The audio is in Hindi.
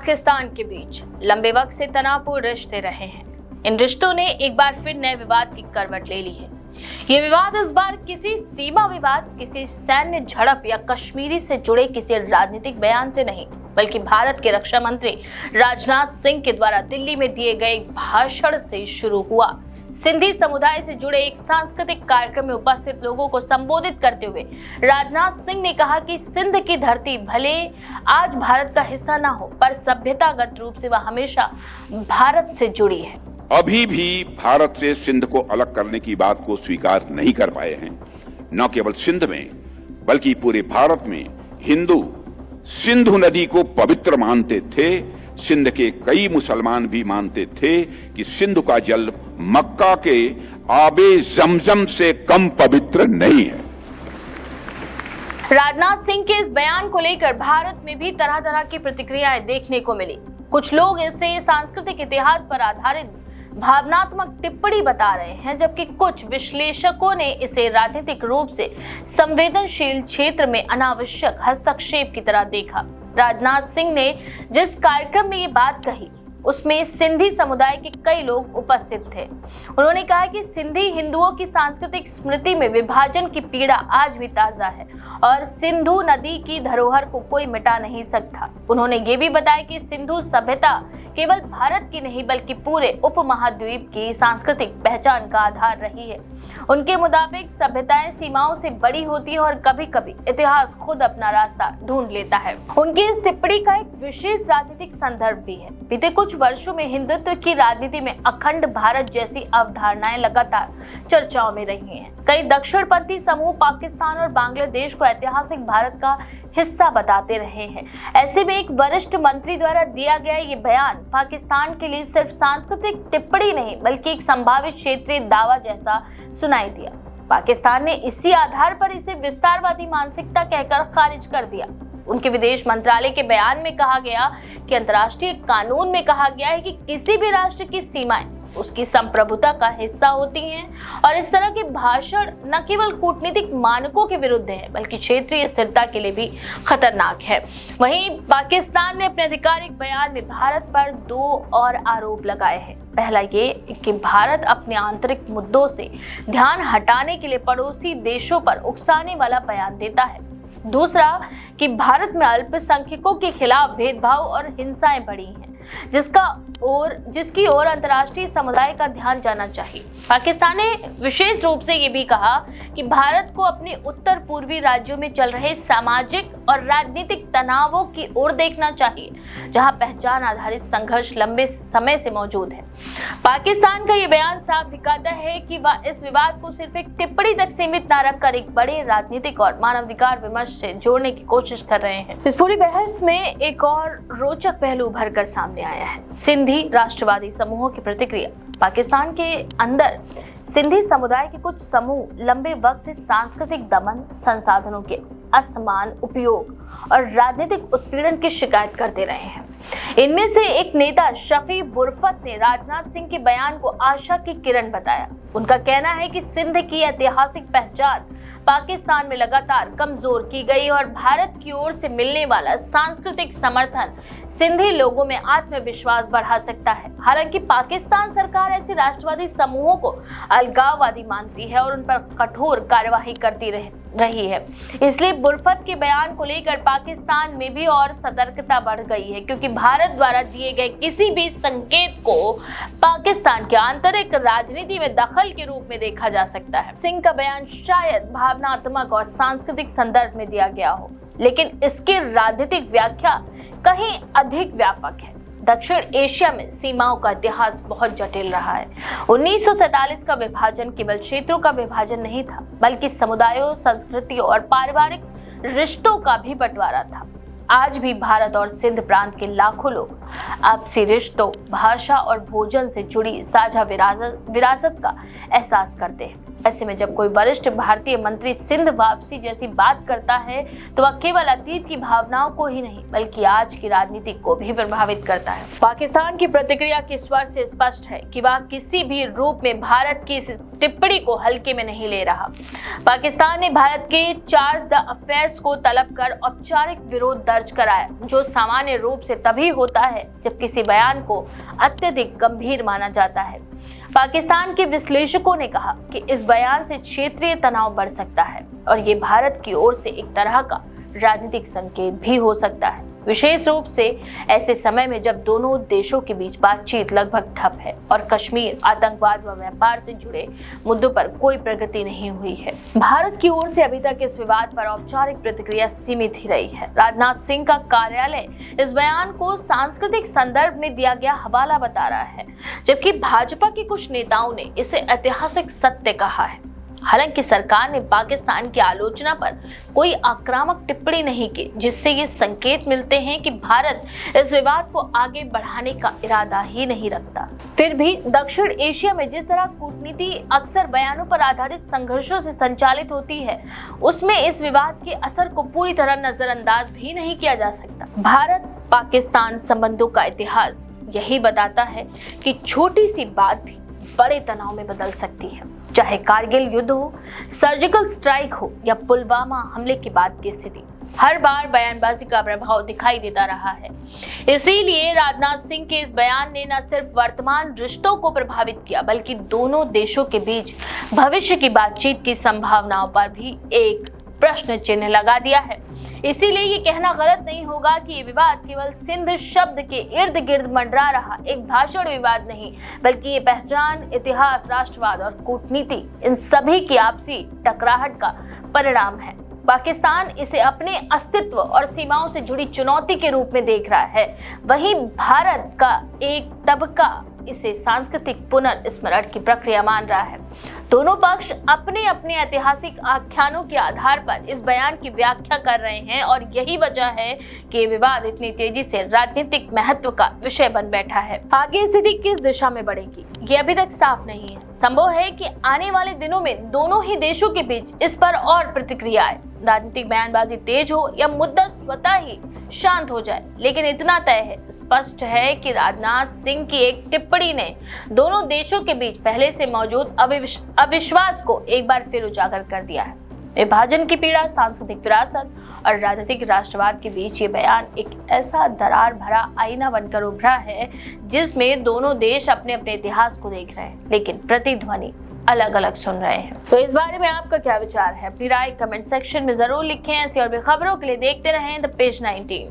पाकिस्तान के बीच लंबे वक्त से तनावपूर्ण रिश्ते रहे हैं। इन रिश्तों ने एक बार फिर नए विवाद की करवट ले ली है। ये विवाद इस बार किसी सीमा विवाद, किसी सैन्य झड़प या कश्मीरी से जुड़े किसी राजनीतिक बयान से नहीं, बल्कि भारत के रक्षा मंत्री राजनाथ सिंह के द्वारा दिल्ली में दिए गए एक भाषण से शुरू हुआ। सिंधी समुदाय से जुड़े एक सांस्कृतिक कार्यक्रम में उपस्थित लोगों को संबोधित करते हुए राजनाथ सिंह ने कहा कि सिंध की धरती भले आज भारत का हिस्सा ना हो, पर सभ्यतागत रूप से वह हमेशा भारत से जुड़ी है। अभी भी भारत से सिंध को अलग करने की बात को स्वीकार नहीं कर पाए हैं। न केवल सिंध में बल्कि पूरे भारत में हिंदू सिंधु नदी को पवित्र मानते थे। सिंध के कई मुसलमान भी मानते थे कि सिंधु का जल मक्का के आबे जमजम से कम पवित्र नहीं है। राजनाथ सिंह के इस बयान को लेकर भारत में भी तरह तरह की प्रतिक्रियाएं देखने को मिली। कुछ लोग इसे सांस्कृतिक इतिहास पर आधारित भावनात्मक टिप्पणी बता रहे हैं, जबकि कुछ विश्लेषकों ने इसे राजनीतिक रूप से संवेदनशील क्षेत्र में अनावश्यक हस्तक्षेप की तरह देखा। राजनाथ सिंह ने जिस कार्यक्रम में ये बात कही उसमें सिंधी समुदाय के कई लोग उपस्थित थे। उन्होंने कहा कि सिंधी हिंदुओं की सांस्कृतिक स्मृति में विभाजन की पीड़ा आज भी ताजा है और सिंधु नदी की धरोहर को कोई मिटा नहीं सकता। उन्होंने ये भी बताया कि सिंधु सभ्यता केवल भारत की नहीं बल्कि पूरे उपमहाद्वीप की सांस्कृतिक पहचान का आधार रही है। उनके मुताबिक सभ्यताएं सीमाओं से बड़ी होती है और कभी कभी इतिहास खुद अपना रास्ता ढूंढ लेता है। उनकी इस टिप्पणी का एक विशेष राजनीतिक संदर्भ भी है। बीते कुछ वर्षों में हिंदुत्व की राजनीति में अखंड भारत जैसी अवधारणाएं लगातार चर्चाओं में रही हैं। कई दक्षिणपंथी समूह पाकिस्तान और बांग्लादेश को ऐतिहासिक भारत का हिस्सा बताते रहे हैं। ऐसे में एक वरिष्ठ मंत्री द्वारा दिया गया ये बयान पाकिस्तान के लिए सिर्फ सांस्कृतिक टिप्पणी नहीं बल्कि एक संभावित क्षेत्रीय दावा जैसा सुनाई दिया। पाकिस्तान ने इसी आधार पर इसे विस्तारवादी मानसिकता कहकर खारिज कर दिया। उनके विदेश मंत्रालय के बयान में कहा गया कि अंतर्राष्ट्रीय कानून में कहा गया है कि किसी भी राष्ट्र की सीमाएं उसकी संप्रभुता का हिस्सा होती हैं और इस तरह के भाषण न केवल कूटनीतिक मानकों के विरुद्ध है बल्कि क्षेत्रीय स्थिरता के लिए भी खतरनाक है। वहीं पाकिस्तान ने अपने आधिकारिक बयान में भारत पर दो और आरोप लगाए हैं। पहला ये कि भारत अपने आंतरिक मुद्दों से ध्यान हटाने के लिए पड़ोसी देशों पर उकसाने वाला बयान देता है। दूसरा कि भारत में अल्पसंख्यकों के खिलाफ भेदभाव और हिंसाएं बढ़ी हैं, जिसकी ओर अंतर्राष्ट्रीय समुदाय का ध्यान जाना चाहिए। पाकिस्तान ने विशेष रूप से ये भी कहा कि भारत को अपने उत्तर पूर्वी राज्यों में चल रहे सामाजिक और राजनीतिक तनावों की ओर देखना चाहिए, जहां पहचान आधारित संघर्ष लंबे समय से मौजूद है। पाकिस्तान का ये बयान साफ दिखाता है कि वह इस विवाद को सिर्फ एक टिप्पणी तक सीमित न रखकर एक बड़े राजनीतिक और मानवाधिकार विमर्श से जोड़ने की कोशिश कर रहे हैं। इस पूरी बहस में एक और रोचक पहलू उभर कर सामने आया है। सिंधी राष्ट्रवादी समूहों की प्रतिक्रिया। पाकिस्तान के अंदर सिंधी समुदाय के कुछ समूह लंबे वक्त से सांस्कृतिक दमन, संसाधनों के असमान उपयोग और राजनीतिक उत्पीड़न की शिकायत करते रहे हैं। इनमें से एक नेता शफी बुरफत ने राजनाथ सिंह के बयान को आशा की किरण बताया। उनका कहना है कि सिंध की ऐतिहासिक पहचान पाकिस्तान में लगातार कमजोर की गई और भारत की ओर से मिलने वाला सांस्कृतिक समर्थन सिंधी लोगों में आत्मविश्वास बढ़ा सकता है। हालांकि पाकिस्तान सरकार ऐसे राष्ट्रवादी समूहों को अलगाववादी मानती है और उन पर कठोर कार्यवाही करती रही है। इसलिए बुरफत के बयान को लेकर पाकिस्तान में भी और सतर्कता बढ़ गई है, क्योंकि भारत द्वारा दिए गए किसी भी संकेत को पाकिस्तान के आंतरिक राजनीति में दखल के रूप में देखा जा सकता है। सिंह का बयान शायद भावनात्मक और सांस्कृतिक संदर्भ में दिया गया हो, लेकिन इसकी राजनीतिक व्याख्या कहीं अधिक व्यापक है। दक्षिण एशिया में सीमाओं का इतिहास बहुत जटिल रहा है। 1947 का विभाजन केवल क्षेत्रों का विभाजन नहीं था, बल्कि समुदायों, संस्कृतियों और पारिवारिक रिश्तों का भी बंटवारा था। आज भी भारत और सिंध प्रांत के लाखों लोग आपसी रिश्तों, भाषा और भोजन से जुड़ी साझा विरासत का एहसास करते हैं। ऐसे में जब कोई वरिष्ठ भारतीय मंत्री सिंध वापसी जैसी बात करता है तो वह केवल अतीत की भावनाओं को ही नहीं बल्कि आज की राजनीति को भी प्रभावित करता है। पाकिस्तान की प्रतिक्रिया के स्वर से स्पष्ट है कि वह किसी भी रूप में भारत की इस टिप्पणी को हल्के में नहीं ले रहा। पाकिस्तान ने भारत के चार्ज द अफेयर्स को तलब कर औपचारिक विरोध दर्ज दर्ज कराया, जो सामान्य रूप से तभी होता है जब किसी बयान को अत्यधिक गंभीर माना जाता है। पाकिस्तान के विश्लेषकों ने कहा कि इस बयान से क्षेत्रीय तनाव बढ़ सकता है और ये भारत की ओर से एक तरह का राजनीतिक संकेत भी हो सकता है, विशेष रूप से ऐसे समय में जब दोनों देशों के बीच बातचीत लगभग ठप है और कश्मीर, आतंकवाद व व्यापार से जुड़े मुद्दों पर कोई प्रगति नहीं हुई है। भारत की ओर से अभी तक इस विवाद पर औपचारिक प्रतिक्रिया सीमित ही रही है। राजनाथ सिंह का कार्यालय इस बयान को सांस्कृतिक संदर्भ में दिया गया हवाला बता रहा है, जबकि भाजपा के कुछ नेताओं ने इसे ऐतिहासिक सत्य कहा है। हालांकि सरकार ने पाकिस्तान की आलोचना पर कोई आक्रामक टिप्पणी नहीं की, जिससे ये संकेत मिलते हैं कि भारत इस विवाद को आगे बढ़ाने का इरादा ही नहीं रखता। फिर भी दक्षिण एशिया में जिस तरह कूटनीति अक्सर बयानों पर आधारित संघर्षों से संचालित होती है, उसमें इस विवाद के असर को पूरी तरह नजरअंदाज भी नहीं किया जा सकता। भारत पाकिस्तान संबंधों का इतिहास यही बताता है कि छोटी सी बात भी बड़े तनाव में बदल सकती है, चाहे कारगिल युद्ध हो, सर्जिकल स्ट्राइक हो या पुलवामा हमले के बाद की स्थिति। हर बार बयानबाजी का प्रभाव दिखाई देता रहा है। इसीलिए राजनाथ सिंह के इस बयान ने न सिर्फ वर्तमान रिश्तों को प्रभावित किया, बल्कि दोनों देशों के बीच भविष्य की बातचीत की संभावनाओं पर भी एक प्रश्न चिन्ह लगा दिया है। इसीलिए ये कहना गलत नहीं होगा कि ये विवाद केवल सिंध शब्द के इर्द गिर्द मंडरा रहा एक भाषण विवाद नहीं, बल्कि ये पहचान, इतिहास, राष्ट्रवाद और कूटनीति, इन सभी की आपसी टकराहट का परिणाम है। पाकिस्तान इसे अपने अस्तित्व और सीमाओं से जुड़ी चुनौती के रूप में देख रहा है, वहीं भारत का एक तबका इसे सांस्कृतिक पुनर्स्मरण की प्रक्रिया मान रहा है। दोनों पक्ष अपने अपने ऐतिहासिक आख्यानों के आधार पर इस बयान की व्याख्या कर रहे हैं और यही वजह है कि विवाद इतनी तेजी से राजनीतिक महत्व का विषय बन बैठा है। आगे स्थिति किस दिशा में बढ़ेगी, ये अभी तक साफ नहीं है। संभव है कि आने वाले दिनों में दोनों ही देशों के बीच इस पर और प्रतिक्रिया आए, राजनीतिक बयानबाजी तेज हो या मुद्दा स्वतः ही शांत हो जाए। लेकिन इतना तय है, स्पष्ट है कि राजनाथ सिंह की एक टिप्पणी ने दोनों देशों के बीच पहले से मौजूद अविश्वास को एक बार फिर उजागर कर दिया है। विभाजन की पीड़ा, सांस्कृतिक विरासत और राजनीतिक राष्ट्रवाद के बीच ये बयान एक ऐसा दरार भरा आईना बनकर उभरा है जिसमें दोनों देश अपने अपने इतिहास को देख रहे हैं, लेकिन प्रतिध्वनि अलग अलग सुन रहे हैं। तो इस बारे में आपका क्या विचार है? अपनी राय कमेंट सेक्शन में जरूर लिखें। ऐसी और भी खबरों के लिए देखते रहें द पेज 19।